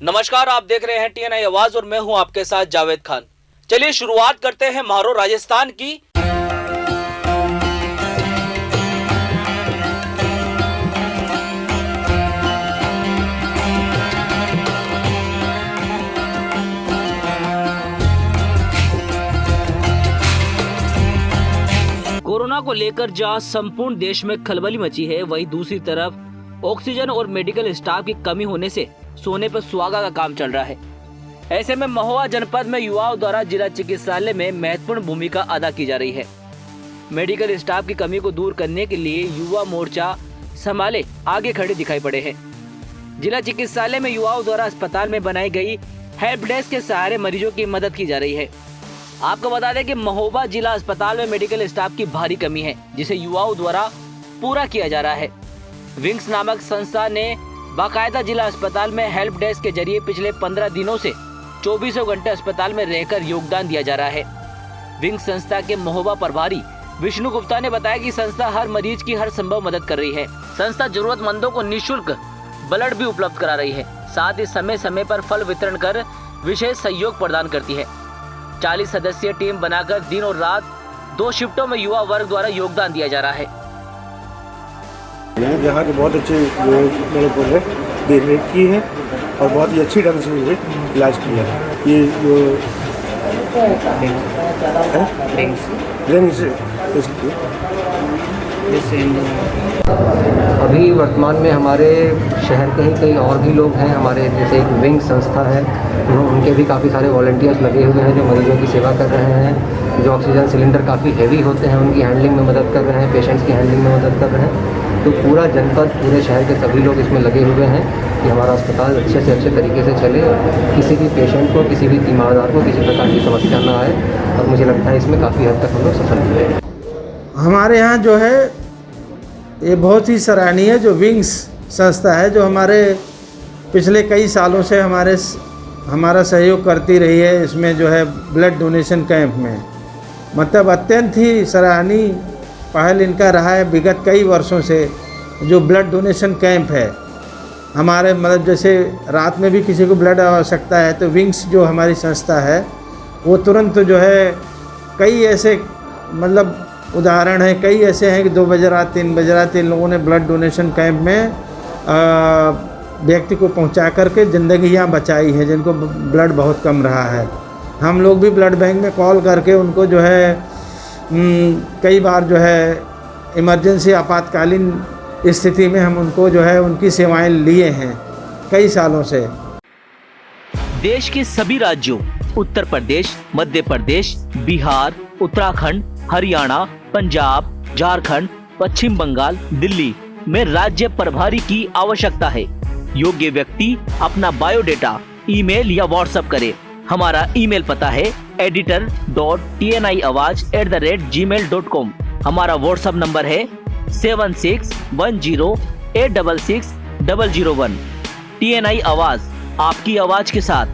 नमस्कार, आप देख रहे हैं टीएनआई आवाज और मैं हूं आपके साथ जावेद खान। चलिए शुरुआत करते हैं म्हारो राजस्थान की। कोरोना को लेकर जहां संपूर्ण देश में खलबली मची है, वहीं दूसरी तरफ ऑक्सीजन और मेडिकल स्टाफ की कमी होने से सोने पर सुहागा का काम चल रहा है। ऐसे में महोबा जनपद में युवाओं द्वारा जिला चिकित्सालय में महत्वपूर्ण भूमिका अदा की जा रही है। मेडिकल स्टाफ की कमी को दूर करने के लिए युवा मोर्चा संभाले आगे खड़े दिखाई पड़े हैं। जिला चिकित्सालय में युवाओं द्वारा अस्पताल में बनाई गई हेल्प डेस्क के सहारे मरीजों की मदद की जा रही है। आपको बता दें कि महोबा जिला अस्पताल में मेडिकल स्टाफ की भारी कमी है, जिसे युवाओं द्वारा पूरा किया जा रहा है। विंग्स नामक संस्था ने बाकायदा जिला अस्पताल में हेल्प डेस्क के जरिए पिछले 15 दिनों से 24 घंटे अस्पताल में रहकर योगदान दिया जा रहा है। विंग्स संस्था के महोबा प्रभारी विष्णु गुप्ता ने बताया कि संस्था हर मरीज की हर संभव मदद कर रही है। संस्था जरूरतमंदों को निःशुल्क ब्लड भी उपलब्ध करा रही है, साथ ही समय समय पर फल वितरण कर विशेष सहयोग प्रदान करती है। 40 सदस्यीय टीम बनाकर दिन और रात 2 शिफ्टों में युवा वर्ग द्वारा योगदान दिया जा रहा है। यहाँ के बहुत अच्छे मेरे को देख रेख की है और बहुत ही अच्छी ढंग से इलाज किया है। ये जो अभी वर्तमान में हमारे शहर के ही कई और भी लोग हैं। हमारे जैसे एक विंग संस्था है, उनके भी काफ़ी सारे वॉलंटियर्स लगे हुए हैं जो मरीजों की सेवा कर रहे हैं। जो ऑक्सीजन सिलेंडर काफ़ी हैवी होते हैं उनकी हैंडलिंग में मदद कर रहे हैं, पेशेंट्स की हैंडलिंग में मदद कर रहे हैं। तो पूरा जनपद, पूरे शहर के सभी लोग इसमें लगे हुए हैं कि हमारा अस्पताल अच्छे से अच्छे तरीके से चले, किसी भी पेशेंट को, किसी भी तीमारदार को किसी प्रकार की समस्या ना आए। और मुझे लगता है इसमें काफ़ी हद तक हम लोग सफल हुए हैं। हमारे यहाँ जो है ये बहुत ही सराहनीय जो विंग्स संस्था है, जो हमारे पिछले कई सालों से हमारा सहयोग करती रही है। इसमें जो है ब्लड डोनेशन कैंप में मतलब अत्यंत ही सराहनीय पहल इनका रहा है। विगत कई वर्षों से जो ब्लड डोनेशन कैंप है हमारे, मतलब जैसे रात में भी किसी को ब्लड आवश्यकता है तो विंग्स जो हमारी संस्था है वो तुरंत जो है, कई ऐसे मतलब उदाहरण है, कई ऐसे हैं कि 2 बजे रात 3 बजे रात इन लोगों ने ब्लड डोनेशन कैंप में व्यक्ति को पहुंचा करके ज़िंदगियां बचाई है, जिनको ब्लड बहुत कम रहा है। हम लोग भी ब्लड बैंक में कॉल करके उनको जो है कई बार जो है इमरजेंसी आपातकालीन स्थिति में हम उनको जो है उनकी सेवाएं लिए हैं कई सालों से। देश के सभी राज्यों उत्तर प्रदेश, मध्य प्रदेश, बिहार, उत्तराखंड, हरियाणा, पंजाब, झारखंड, पश्चिम बंगाल, दिल्ली में राज्य प्रभारी की आवश्यकता है। योग्य व्यक्ति अपना बायोडेटा ईमेल या व्हाट्सएप करे। हमारा ईमेल पता है editor.tniawaz@gmail.com। हमारा व्हाट्सएप नंबर है 7610866001। TNI आवाज, आपकी आवाज के साथ।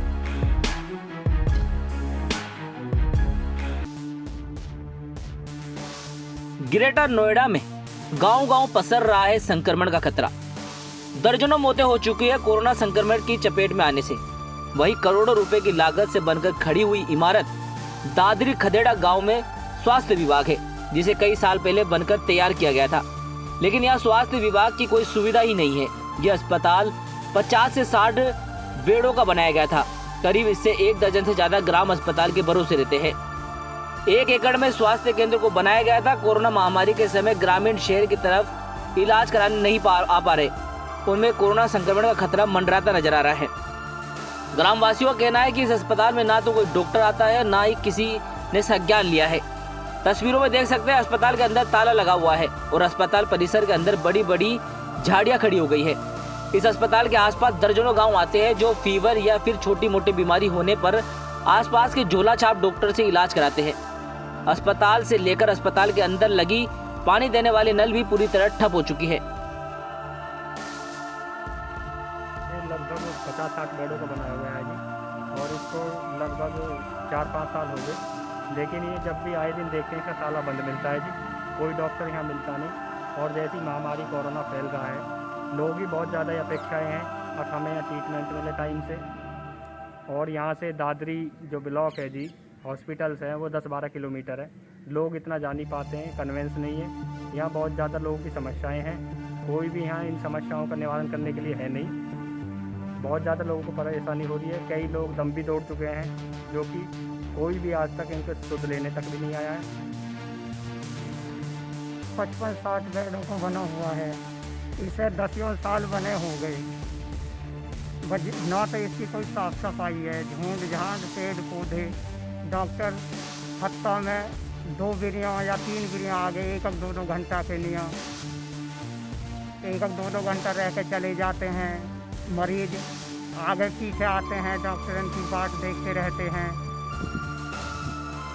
ग्रेटर नोएडा में गांव-गांव पसर रहा है संक्रमण का खतरा। दर्जनों मौतें हो चुकी है कोरोना संक्रमण की चपेट में आने से। वहीं करोड़ों रुपए की लागत से बनकर खड़ी हुई इमारत दादरी खदेड़ा गांव में स्वास्थ्य विभाग है, जिसे कई साल पहले बनकर तैयार किया गया था, लेकिन यहाँ स्वास्थ्य विभाग की कोई सुविधा ही नहीं है। यह अस्पताल 50 से 60 बेडों का बनाया गया था। करीब इससे 1 दर्जन से ज्यादा ग्राम अस्पताल के भरोसे रहते हैं। 1 एकड़ में स्वास्थ्य केंद्र को बनाया गया था। कोरोना महामारी के समय ग्रामीण शहर की तरफ इलाज कराने नहीं आ पा रहे, उनमें कोरोना संक्रमण का खतरा मंडराता नजर आ रहा है। ग्रामवासियों का कहना है कि इस अस्पताल में ना तो कोई डॉक्टर आता है, ना ही किसी ने संज्ञान लिया है। तस्वीरों में देख सकते हैं अस्पताल के अंदर ताला लगा हुआ है और अस्पताल परिसर के अंदर बड़ी बड़ी झाड़ियां खड़ी हो गई है। इस अस्पताल के आसपास दर्जनों गांव आते हैं जो फीवर या फिर छोटी मोटी बीमारी होने पर आसपास के झोला छाप डॉक्टर से इलाज कराते हैं। अस्पताल से लेकर अस्पताल के अंदर लगी पानी देने वाले नल भी पूरी तरह ठप हो चुकी है। लगभग 50-60 बेडों का बनाया हुआ है जी, और इसको लगभग 4-5 साल हो गए। लेकिन ये जब भी आए दिन देखते हैं इसका ताला बंद मिलता है जी, कोई डॉक्टर यहाँ मिलता नहीं। और जैसी महामारी कोरोना फैल रहा है, लोगों की बहुत ज़्यादा अपेक्षाएं हैं हमें ट्रीटमेंट मिले टाइम से। और यहाँ से दादरी जो ब्लॉक है जी, हॉस्पिटल्स हैं वो 10-12 किलोमीटर है। लोग इतना जा नहीं पाते हैं, कन्वेंस नहीं है। यहाँ बहुत ज़्यादा लोगों की समस्याएं हैं, कोई भी यहाँ इन समस्याओं का निवारण करने के लिए है नहीं। बहुत ज़्यादा लोगों को परेशानी हो रही है। कई लोग दम भी तोड़ चुके हैं, जो कि कोई भी आज तक इनको शुद्ध लेने तक भी नहीं आया है। 55-60 बेडों को बना हुआ है, इसे 10 साल बने हो गए। ना तो इसकी कोई साफ सफाई है, झूठ झाड़ पेड़ पौधे। डॉक्टर हफ्ता में 2 बिरियाँ या 3 बिरियाँ आ गए, 1-2 घंटा के लिए 1-2 घंटा रह के चले जाते हैं। मरीज आगे पीछे आते हैं, डॉक्टर की बाट देखते रहते हैं।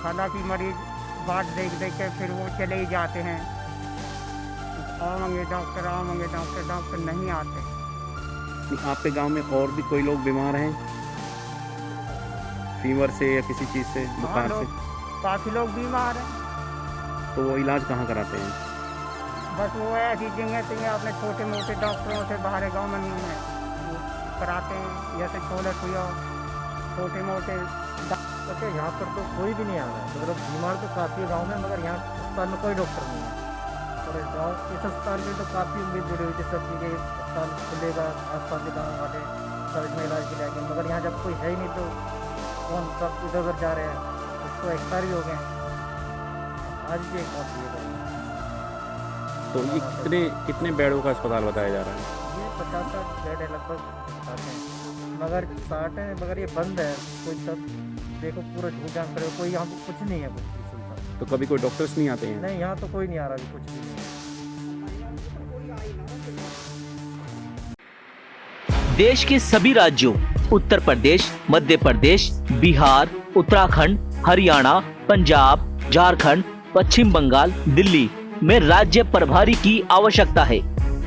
हालांकि मरीज बाट देख के फिर वो चले ही जाते हैं। आवेंगे डॉक्टर, डॉक्टर नहीं आते। आपके गांव में और भी कोई लोग बीमार हैं फीवर से या किसी चीज़ से, बुखार से? काफ़ी लोग बीमार हैं। तो वो इलाज कहाँ कराते हैं? बस वो ऐसी जगह से अपने छोटे मोटे डॉक्टरों से बाहर गाँव में कराते हैं, जैसे छोले खुया छोटे मोटे। तो यहाँ पर तो कोई भी नहीं आ रहा है। मतलब बीमार तो काफ़ी गाँव में, मगर यहाँ अस्पताल में कोई डॉक्टर नहीं है। और गाँव इस अस्पताल में तो काफ़ी उम्मीद जुड़ी हुई थी सब चीज़ें, अस्पताल खुलेगा, आसपास के गाँव वाले सब इसमें इलाज के लिए। मगर यहाँ जब कोई है ही नहीं तो कौन सब इधर उधर जा रहे हैं, उसको एक्सपायर भी हो गए। आज भी एक बात ये तो ये कितने बेडों का अस्पताल बताया जा रहा है? ये 50-60 बेड है लगभग बताते हैं, मगर 60 है, मगर ये बंद है। कोई सब देखो पूरा झूठ जान करे, कोई यहाँ कुछ नहीं है, कुछ भी सुविधा। तो कभी कोई डॉक्टर्स नहीं आते हैं? नहीं, यहाँ तो कोई नहीं आ रहा अभी, कुछ भी नहीं। देश के सभी राज्यों उत्तर प्रदेश, मध्य प्रदेश, बिहार, उत्तराखंड, हरियाणा, पंजाब, झारखंड, पश्चिम बंगाल, दिल्ली में राज्य प्रभारी की आवश्यकता है।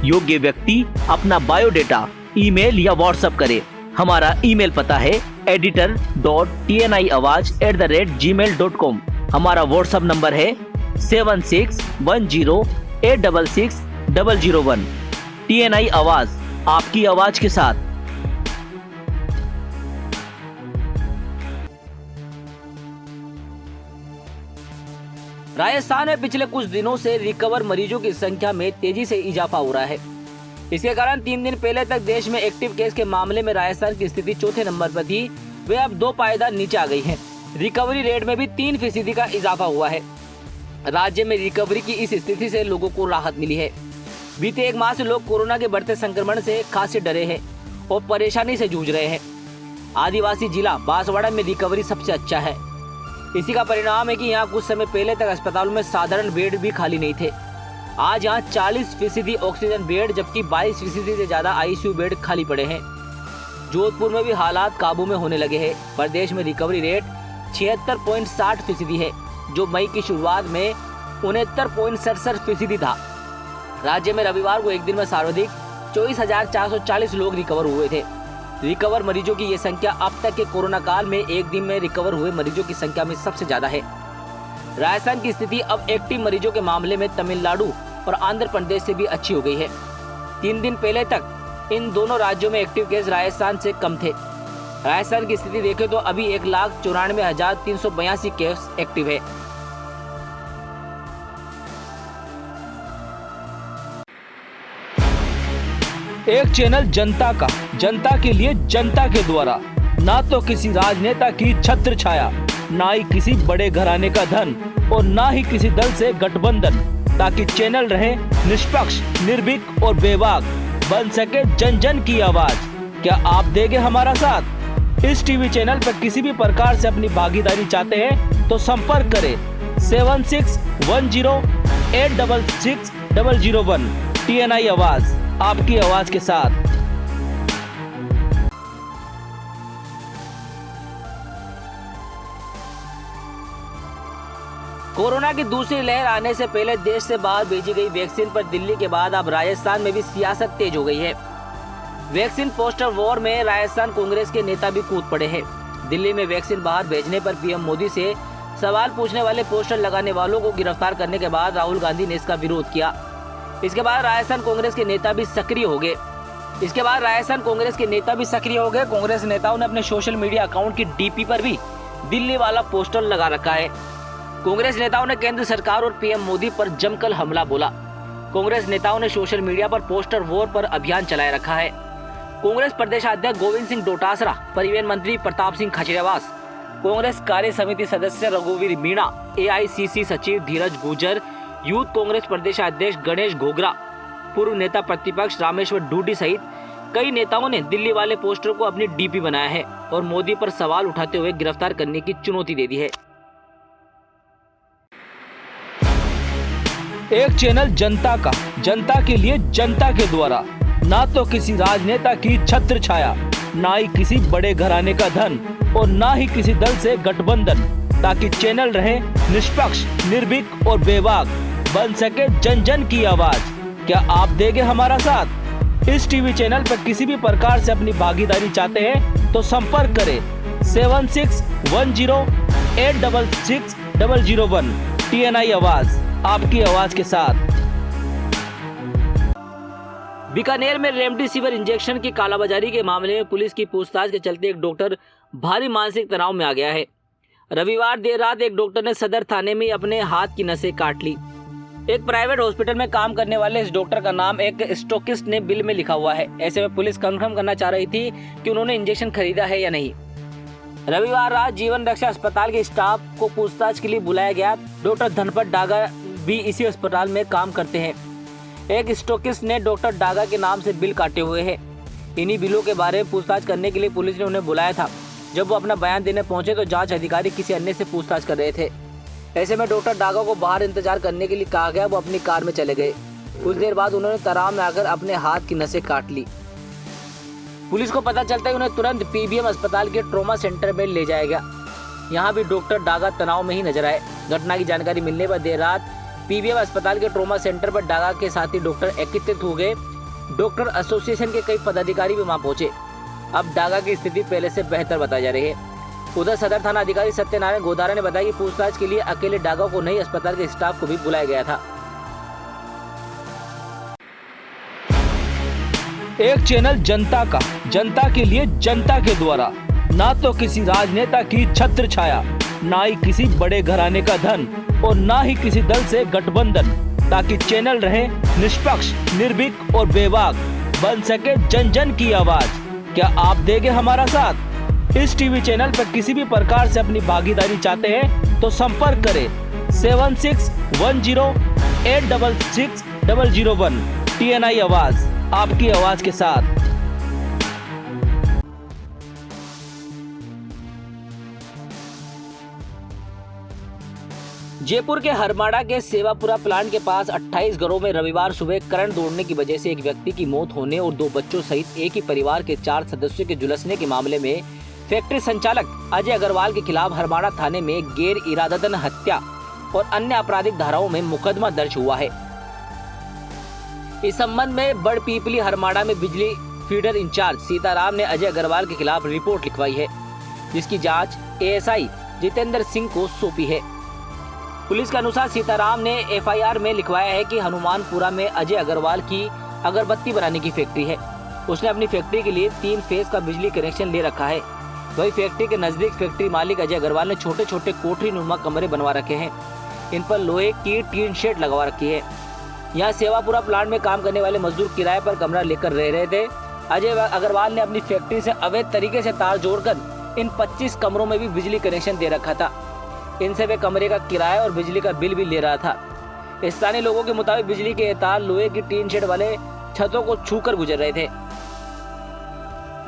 योग्य व्यक्ति अपना बायोडेटा ईमेल या व्हाट्सएप करे। हमारा ईमेल पता है editor.tniawaz@gmail.com। हमारा व्हाट्सएप नंबर है 7610866001। TNI आवाज, आपकी आवाज के साथ। राजस्थान में पिछले कुछ दिनों से रिकवर मरीजों की संख्या में तेजी से इजाफा हो रहा है। इसके कारण 3 दिन पहले तक देश में एक्टिव केस के मामले में राजस्थान की स्थिति चौथे नंबर पर थी, वे अब 2 पायदान नीचे आ गई है। रिकवरी रेट में भी 3% का इजाफा हुआ है। राज्य में रिकवरी की इस स्थिति से लोगों को राहत मिली है। बीते 1 माह से लोग कोरोना के बढ़ते संक्रमण से खासे डरे हैं और परेशानी से जूझ रहे हैं। आदिवासी जिला बांसवाड़ा में रिकवरी सबसे अच्छा है। इसी का परिणाम है कि यहाँ कुछ समय पहले तक अस्पतालों में साधारण बेड भी खाली नहीं थे। आज यहाँ 40% ऑक्सीजन बेड जबकि 22% से ज्यादा ICU बेड खाली पड़े हैं। जोधपुर में भी हालात काबू में होने लगे हैं। प्रदेश में रिकवरी रेट 76.60% है, जो मई की शुरुआत में 69.67% था। राज्य में रविवार को एक दिन में सर्वाधिक 24,440 लोग रिकवर हुए थे। रिकवर मरीजों की ये संख्या अब तक के कोरोना काल में एक दिन में रिकवर हुए मरीजों की संख्या में सबसे ज्यादा है। राजस्थान की स्थिति अब एक्टिव मरीजों के मामले में तमिलनाडु और आंध्र प्रदेश से भी अच्छी हो गई है। 3 दिन पहले तक इन दोनों राज्यों में एक्टिव केस राजस्थान से कम थे। राजस्थान की स्थिति देखें तो अभी 1,94,382 केस एक्टिव है। एक चैनल जनता का, जनता के लिए, जनता के द्वारा। ना तो किसी राजनेता की छत्र छाया, ना ही किसी बड़े घराने का धन और ना ही किसी दल से गठबंधन, ताकि चैनल रहे निष्पक्ष, निर्भीक और बेबाक, बन सके जन जन की आवाज। क्या आप देंगे हमारा साथ? इस टीवी चैनल पर किसी भी प्रकार से अपनी भागीदारी चाहते हैं तो संपर्क करें 7610866001। TNI आवाज, आपकी आवाज के साथ। कोरोना की दूसरी लहर आने से पहले देश से बाहर भेजी गई वैक्सीन पर दिल्ली के बाद अब राजस्थान में भी सियासत तेज हो गई है। वैक्सीन पोस्टर वॉर में राजस्थान कांग्रेस के नेता भी कूद पड़े हैं। दिल्ली में वैक्सीन बाहर भेजने पर पीएम मोदी से सवाल पूछने वाले पोस्टर लगाने वालों को गिरफ्तार करने के बाद राहुल गांधी ने इसका विरोध किया। इसके बाद राजस्थान कांग्रेस के नेता भी सक्रिय हो गए। इसके बाद राजस्थान कांग्रेस के नेता भी सक्रिय हो गए। कांग्रेस नेताओं ने अपने सोशल मीडिया अकाउंट की डीपी पर भी दिल्ली वाला पोस्टर लगा रखा है। कांग्रेस नेताओं ने केंद्र सरकार और पीएम मोदी पर जमकर हमला बोला। कांग्रेस नेताओं ने सोशल मीडिया पर पोस्टर वॉर पर अभियान चलाए रखा है। कांग्रेस प्रदेशाध्यक्ष गोविंद सिंह डोटासरा, परिवहन मंत्री प्रताप सिंह खाचरियावास, कांग्रेस कार्य समिति सदस्य रघुवीर मीणा, एआईसीसी सचिव धीरज गुर्जर, यूथ कांग्रेस प्रदेशाध्यक्ष गणेश घोगरा, पूर्व नेता प्रतिपक्ष रामेश्वर डूडी सहित कई नेताओं ने दिल्ली वाले पोस्टर को अपनी डीपी बनाया है और मोदी पर सवाल उठाते हुए गिरफ्तार करने की चुनौती दे दी है। एक चैनल जनता का, जनता के लिए, जनता के द्वारा, ना तो किसी राजनेता की छत्र छाया, ना ही किसी बड़े घराने का धन और ना ही किसी दल से गठबंधन, ताकि चैनल रहे निष्पक्ष, निर्भीक और बेबाक, बन सके जन जन की आवाज। क्या आप देंगे हमारा साथ? इस टीवी चैनल पर किसी भी प्रकार से अपनी भागीदारी चाहते हैं तो संपर्क करें 7610866001। TNI आवाज, आपकी आवाज के साथ। बीकानेर में रेमडेसिविर इंजेक्शन की कालाबाजारी के मामले में पुलिस की पूछताछ के चलते एक डॉक्टर भारी मानसिक तनाव में आ गया है। रविवार देर रात एक डॉक्टर ने सदर थाने में अपने हाथ की नसें काट ली। एक प्राइवेट हॉस्पिटल में काम करने वाले इस डॉक्टर का नाम एक स्टॉकिस्ट ने बिल में लिखा हुआ है। ऐसे में पुलिस कंफर्म करना चाह रही थी कि उन्होंने इंजेक्शन खरीदा है या नहीं। रविवार रात जीवन रक्षा अस्पताल के स्टाफ को पूछताछ के लिए बुलाया गया। डॉक्टर धनपत डागा भी इसी अस्पताल में काम करते हैं। एक स्टॉकिस्ट ने डॉक्टर डागा के नाम से बिल काटे हुए हैं। इन्हीं बिलों के बारे में पूछताछ करने के लिए पुलिस ने उन्हें बुलाया था। जब वो अपना बयान देने पहुंचे तो जांच अधिकारी किसी अन्य से पूछताछ कर रहे थे। ऐसे में डॉक्टर डागा को बाहर इंतजार करने के लिए कहा गया। वो अपनी कार में चले गए। कुछ देर बाद उन्होंने तनाव में आकर अपने हाथ की नसें काट ली। पुलिस को पता चलता है उन्हें तुरंत पीबीएम अस्पताल के ट्रॉमा सेंटर में ले जाया गया। यहाँ भी डॉक्टर डागा तनाव में ही नजर आए। घटना की जानकारी मिलने पर देर रात पीबीएम अस्पताल के ट्रॉमा सेंटर पर डागा के साथी डॉक्टर एकत्रित हो गए। डॉक्टर एसोसिएशन के कई पदाधिकारी भी वहां पहुंचे। अब डागा की स्थिति पहले से बेहतर बताई जा रही है। उधर सदर थाना अधिकारी सत्यनारायण गोदारा ने बताया कि पूछताछ के लिए अकेले डागा को नहीं, अस्पताल के स्टाफ को भी बुलाया गया था। एक चैनल जनता का, जनता के लिए, जनता के द्वारा, ना तो किसी राजनेता की छत्र छाया, ना ही किसी बड़े घराने का धन और ना ही किसी दल से गठबंधन, ताकि चैनल रहे निष्पक्ष, निर्भीक और बेबाक, बन सके जन जन की आवाज। क्या आप देंगे हमारा साथ? इस टीवी चैनल पर किसी भी प्रकार से अपनी भागीदारी चाहते हैं तो संपर्क करें 7610866001। TNI आवाज, आपकी आवाज के साथ। जयपुर के हरमाड़ा के सेवापुरा प्लांट के पास 28 घरों में रविवार सुबह करंट दौड़ने की वजह से एक व्यक्ति की मौत होने और 2 बच्चों सहित एक ही परिवार के 4 सदस्यों के झुलसने के मामले में फैक्ट्री संचालक अजय अग्रवाल के खिलाफ हरमाड़ा थाने में गैर इरादतन हत्या और अन्य आपराधिक धाराओं में मुकदमा दर्ज हुआ है। इस संबंध में बड़पीपली हरमाड़ा में बिजली फीडर इंचार्ज सीताराम ने अजय अग्रवाल के खिलाफ रिपोर्ट लिखवाई है, जिसकी जांच एएसआई जितेंद्र सिंह को सौंपी है। पुलिस के अनुसार सीताराम ने एफआईआर में लिखवाया है कि हनुमानपुरा में अजय अग्रवाल की अगरबत्ती बनाने की फैक्ट्री है। उसने अपनी फैक्ट्री के लिए 3 फेज का बिजली कनेक्शन ले रखा है। वही फैक्ट्री के नजदीक फैक्ट्री मालिक अजय अग्रवाल ने छोटे छोटे कोठरी नुमा कमरे बनवा रखे हैं। इन पर लोहे की टीन शेड लगवा रखी है। यहाँ सेवापुरा प्लांट में काम करने वाले मजदूर किराए पर कमरा लेकर रह रहे थे। अजय अग्रवाल ने अपनी फैक्ट्री से अवैध तरीके से तार जोड़कर इन 25 कमरों में भी बिजली कनेक्शन दे रखा था। इनसे वे कमरे का किराया और बिजली का बिल भी ले रहा था। स्थानीय लोगों के मुताबिक बिजली के तार लोहे की टीन शेड वाले छतों को छूकर गुजर रहे थे।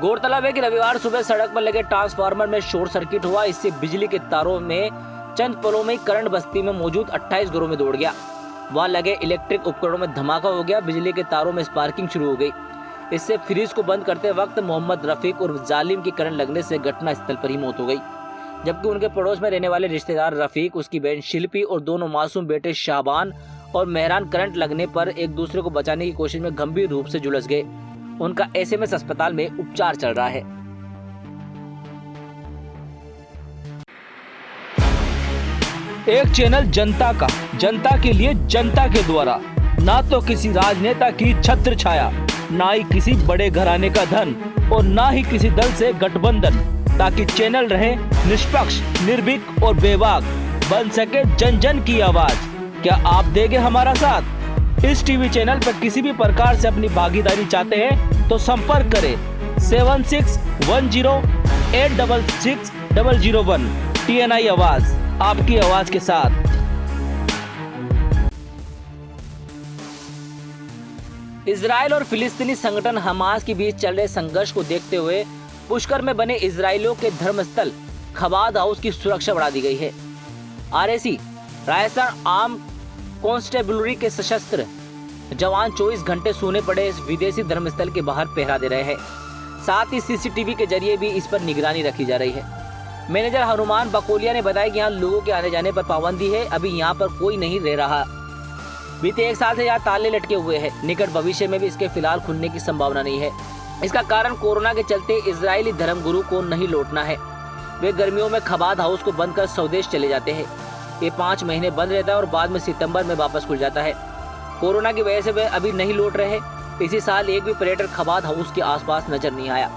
गौरतलब है कि रविवार सुबह सड़क पर लगे ट्रांसफार्मर में शॉर्ट सर्किट हुआ। इससे बिजली के तारों में चंद पलों में करंट बस्ती में मौजूद 28 घरों में दौड़ गया। वहां लगे इलेक्ट्रिक उपकरणों में धमाका हो गया। बिजली के तारों में स्पार्किंग शुरू हो गई। इससे फ्रीज को बंद करते वक्त मोहम्मद रफीक और जालिम की करंट लगने से घटना स्थल पर ही मौत हो गई। जबकि उनके पड़ोस में रहने वाले रिश्तेदार रफीक, उसकी बहन शिल्पी और दोनों मासूम बेटे शाबान और मेहरान करंट लगने पर एक दूसरे को बचाने की कोशिश में गंभीर रूप से झुलस गए। उनका एसएमएस अस्पताल में उपचार चल रहा है। एक चैनल जनता का, जनता के लिए, जनता के द्वारा, ना तो किसी राजनेता की छत्र छाया, ना ही किसी बड़े घराने का धन और ना ही किसी दल से गठबंधन, ताकि चैनल रहे निष्पक्ष, निर्भीक और बेबाक, बन सके जन जन की आवाज। क्या आप देंगे हमारा साथ? इस टीवी चैनल पर किसी भी प्रकार से अपनी भागीदारी चाहते हैं तो संपर्क करें 7610866001। TNI आवाज, आपकी आवाज के साथ। इजराइल और फिलिस्तीनी संगठन हमास के बीच चल रहे संघर्ष को देखते हुए पुष्कर में बने इजरायलियों के धर्मस्थल खबाद हाउस की सुरक्षा बढ़ा दी गई है। RAC राजस्थान आर्म कांस्टेबलरी के सशस्त्र जवान 24 घंटे सोने पड़े इस विदेशी धर्मस्थल के बाहर पहरा दे रहे हैं। साथ ही CCTV के जरिए भी इस पर निगरानी रखी जा रही है। मैनेजर हनुमान बकोलिया ने बताया कि यहाँ लोगों के आने जाने पर पाबंदी है, अभी यहाँ पर कोई नहीं रह रहा। बीते 1 साल से यहाँ ताले लटके हुए हैं। निकट भविष्य में भी इसके फिलहाल खुलने की संभावना नहीं है। इसका कारण कोरोना के चलते इजरायली धर्मगुरु को नहीं लौटना है। वे गर्मियों में खबाद हाउस को बंद कर स्वदेश चले जाते हैं। ये 5 महीने बंद रहता है और बाद में सितंबर में वापस खुल जाता है। कोरोना की वजह से वे अभी नहीं लौट रहे। इसी साल एक भी पर्यटक खबाद हाउस के आसपास नजर नहीं आया।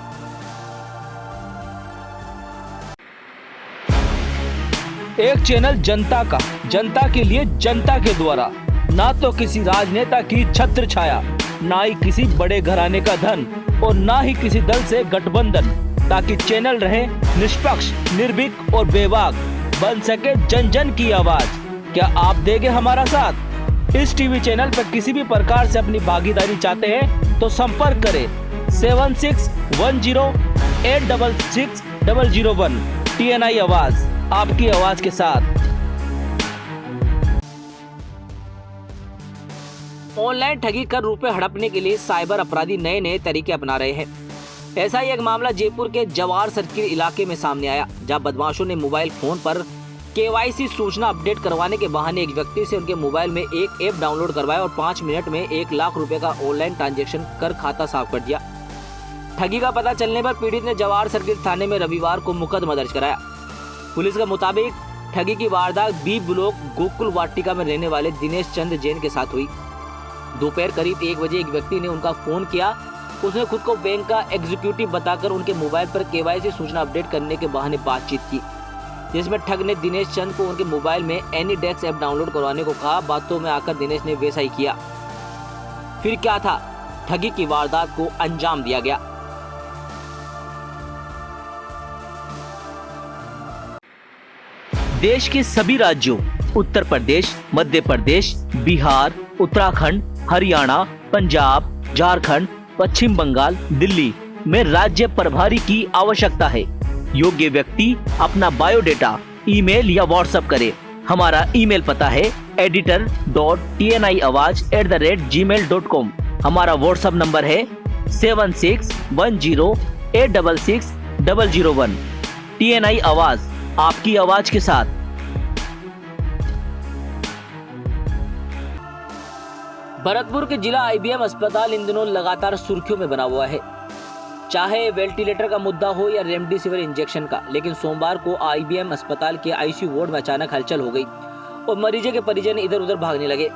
एक चैनल जनता का, जनता के लिए, जनता के द्वारा, ना तो किसी राजनेता की छत्र छाया, ना ही किसी बड़े घराने का धन और ना ही किसी दल से गठबंधन, ताकि चैनल रहे निष्पक्ष, निर्भीक और बेबाक, बन सके जन जन की आवाज। क्या आप देंगे हमारा साथ? इस टीवी चैनल पर किसी भी प्रकार से अपनी भागीदारी चाहते हैं तो संपर्क करें 7610866001। TNI आवाज, आपकी आवाज के साथ। ऑनलाइन ठगी कर रुपए हड़पने के लिए साइबर अपराधी नए नए तरीके अपना रहे हैं। ऐसा ही एक मामला जयपुर के जवाहर सर्किल इलाके में सामने आया, जहां बदमाशों ने मोबाइल फोन पर KYC सूचना अपडेट करवाने के बहाने एक व्यक्ति से उनके मोबाइल में एक ऐप डाउनलोड करवाया और 5 मिनट में 1 लाख रुपए का ऑनलाइन ट्रांजैक्शन कर खाता साफ कर दिया। ठगी का पता चलने पर पीड़ित ने जवाहर सर्किल थाने में रविवार को मुकदमा दर्ज कराया। पुलिस के मुताबिक ठगी की वारदात B ब्लॉक गोकुल वाटिका में रहने वाले दिनेश चंद्र जैन के साथ हुई। दोपहर करीब 1 बजे एक व्यक्ति ने उनका फोन किया। उसने खुद को बैंक का एग्जीक्यूटिव बताकर उनके मोबाइल पर KYC सूचना अपडेट करने के बहाने बातचीत की, जिसमें ठग ने दिनेश चंद को उनके मोबाइल में एनीडेक्स ऐप डाउनलोड करवाने को कहा। बातों में आकर दिनेश ने वैसा ही किया। फिर क्या था, ठगी की वारदात को अंजाम दिया गया। देश के सभी राज्यों उत्तर प्रदेश, मध्य प्रदेश, बिहार, उत्तराखंड, हरियाणा, पंजाब, झारखंड, पश्चिम बंगाल, दिल्ली में राज्य प्रभारी की आवश्यकता है। योग्य व्यक्ति अपना बायोडेटा ईमेल या व्हाट्सएप करे। हमारा ईमेल पता है editor.tniawaz@gmail.com। हमारा व्हाट्सएप नंबर है 7610866001। TNI आवाज, आपकी आवाज के साथ। भरतपुर के जिला IBM अस्पताल इन दिनों लगातार सुर्खियों में बना हुआ है, चाहे वेंटिलेटर का मुद्दा हो या रेमडेसिविर इंजेक्शन का। लेकिन सोमवार को IBM अस्पताल के ICU वार्ड में अचानक हलचल हो गई और मरीजों के परिजन इधर उधर भागने लगे।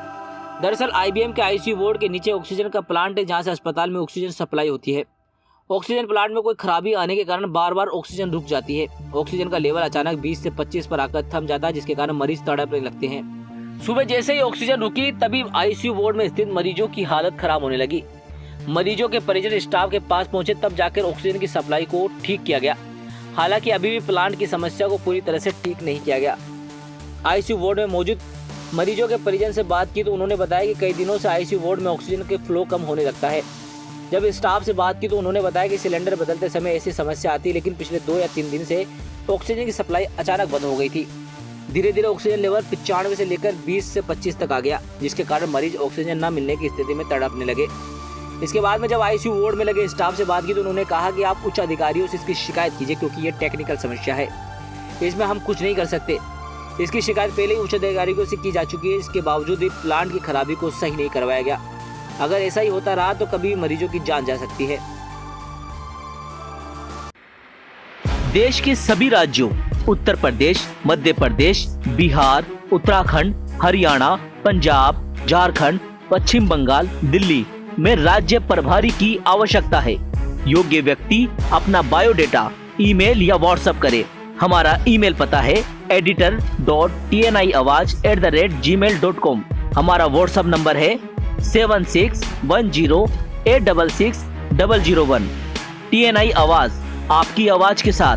दरअसल IBM के ICU वार्ड के नीचे ऑक्सीजन का प्लांट है, जहां से अस्पताल में ऑक्सीजन सप्लाई होती है। ऑक्सीजन प्लांट में कोई खराबी आने के कारण बार बार ऑक्सीजन रुक जाती है। ऑक्सीजन का लेवल अचानक 20 से 25 पर आकर थम जाता है, जिसके कारण मरीज तड़पने लगते हैं। सुबह जैसे ही ऑक्सीजन रुकी तभी ICU वार्ड में स्थित मरीजों की हालत खराब होने लगी। मरीजों के परिजन स्टाफ के पास पहुंचे, तब जाकर ऑक्सीजन की सप्लाई को ठीक किया गया। हालांकि अभी भी प्लांट की समस्या को पूरी तरह से ठीक नहीं किया गया। ICU वार्ड में मौजूद मरीजों के परिजन से बात की तो उन्होंने बताया कि कई दिनों से ICU वार्ड में ऑक्सीजन के फ्लो कम होने लगता है। जब स्टाफ से बात की तो उन्होंने बताया कि सिलेंडर बदलते समय ऐसी समस्या आती है, लेकिन पिछले 2 या 3 दिन से ऑक्सीजन की सप्लाई अचानक बंद हो गई थी। धीरे धीरे ऑक्सीजन लेवल 95 से लेकर 20 से 25 तक आ गया, जिसके कारण मरीज ऑक्सीजन न मिलने की स्थिति में तड़पने लगे। इसके बाद में जब ICU वार्ड में लगे स्टाफ से बात की तो उन्होंने कहा कि आप उच्च अधिकारियों से इसकी शिकायत कीजिए, क्योंकि ये टेक्निकल समस्या है, इसमें हम कुछ नहीं कर सकते। इसकी शिकायत पहले ही उच्च अधिकारियों से की जा चुकी है। इसके बावजूद भी प्लांट की खराबी को सही नहीं करवाया गया। अगर ऐसा ही होता रहा तो कभी मरीजों की जान जा सकती है। देश के सभी राज्यों उत्तर प्रदेश, मध्य प्रदेश, बिहार, उत्तराखंड, हरियाणा, पंजाब, झारखंड, पश्चिम बंगाल, दिल्ली में राज्य प्रभारी की आवश्यकता है। योग्य व्यक्ति अपना बायोडेटा ईमेल या व्हाट्सएप करे। हमारा ईमेल पता है editor.tniawaz@gmail.com। हमारा व्हाट्सएप नंबर है 7610866001। TNI आवाज, आपकी आवाज के साथ।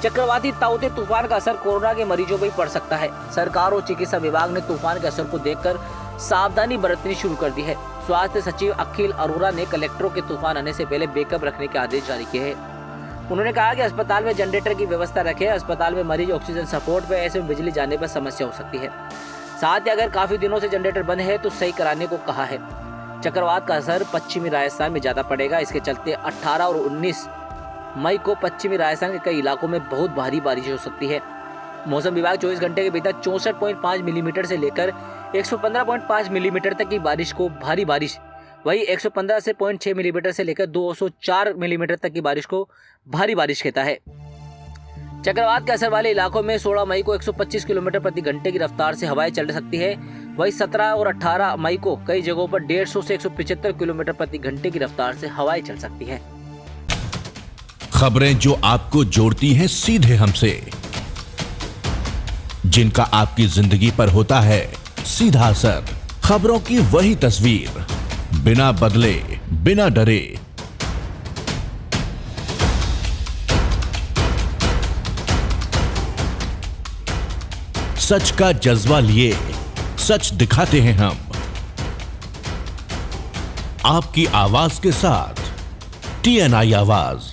चक्रवाती ताउते तूफान का असर कोरोना के मरीजों पर भी पड़ सकता है। सरकार और चिकित्सा विभाग ने तूफान के असर को देखकर सावधानी बरतनी शुरू कर दी है। स्वास्थ्य सचिव अखिल अरोड़ा ने कलेक्टरों के तूफान आने से पहले बैकअप रखने के आदेश जारी किए हैं। उन्होंने कहा कि अस्पताल में जनरेटर की व्यवस्था रखें। अस्पताल में मरीज ऑक्सीजन सपोर्ट पे, ऐसे में बिजली जाने पर समस्या हो सकती है। साथ ही अगर काफी दिनों से जनरेटर बंद है तो सही कराने को कहा है। चक्रवात का असर पश्चिमी राजस्थान में ज्यादा पड़ेगा। इसके चलते 18 और 19 मई को पश्चिमी राजस्थान के कई इलाकों में बहुत भारी बारिश हो सकती है। मौसम विभाग 24 घंटे के भीतर 64.5 मिलीमीटर से लेकर 115.5 मिलीमीटर तक की बारिश को भारी बारिश, वही 115 से 0.6 मिलीमीटर से लेकर 204 मिलीमीटर तक की बारिश को भारी बारिश कहता है। चक्रवात के असर वाले इलाकों में 16 मई को 125 किलोमीटर प्रति घंटे की रफ्तार से हवाएं चल सकती है। वही 17 और 18 मई को कई जगहों पर 150 से 175 किलोमीटर प्रति घंटे की रफ्तार से हवाएं चल सकती है। खबरें जो आपको जोड़ती हैं सीधे हमसे, जिनका आपकी जिंदगी पर होता है सीधा असर। खबरों की वही तस्वीर, बिना बदले, बिना डरे। सच का जज्बा लिए सच दिखाते हैं हम, आपकी आवाज के साथ। TNI आवाज।